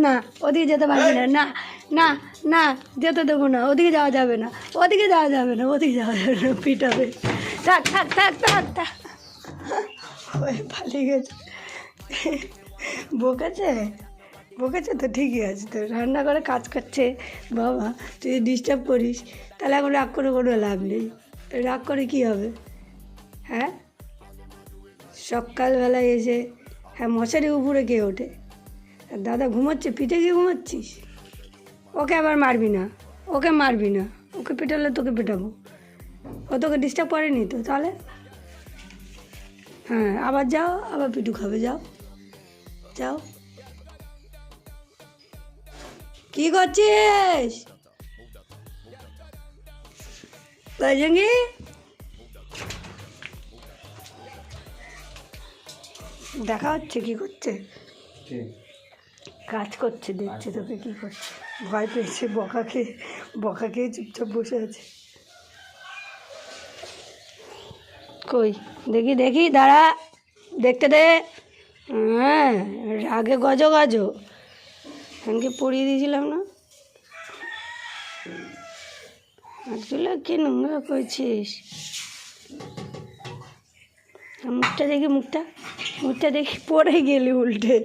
না ওদিকে যেতে পারবি না, না না না যেতে দেবো না, ওদিকে যাওয়া যাবে না, ওদিকে যাওয়া যাবে না, ওদিকে যাওয়া যাবে না, পিটাবে। থাক থাক থাক থাক থাক, ওই পালিয়ে গেছে। বকেছে বকেছে তো ঠিকই আছে, তো রান্না করে কাজ করছে বাবা, তুই ডিস্টার্ব করিস তাহলে এখন রাগ করে কোনো লাভ নেই। রাগ করে কী হবে? হ্যাঁ, সকালবেলায় এসে হ্যাঁ মশারি উপরে কে ওঠে? আর দাদা ঘুমাচ্ছে, পিঠে গিয়ে ঘুমাচ্ছিস? ওকে আবার মারবি না, ওকে মারবি না, ওকে পেটালে তোকে পেটাবো। ও তোকে ডিস্টার্ব করেনি তো তাহলে? হ্যাঁ আবার যাও, আবার পিটু খাবে, যাও যাও। কী করছিস বজরঙ্গি? দেখা হচ্ছে কী করছে? কাজ করছে, দেখছে তোকে কী করছে, ভয় পেয়েছে, বকা খেয়ে চুপচাপ বসে আছে। কই দেখি দেখি, দাঁড়া, দেখতে দে। হ্যাঁ রাগে গজ গজ, এমনকি পড়িয়ে দিয়েছিলাম না? হাতগুলো কি নোংরা করছিস? মুখটা দেখি, মুখটা দেখি, পড়ে গেলি উল্টে।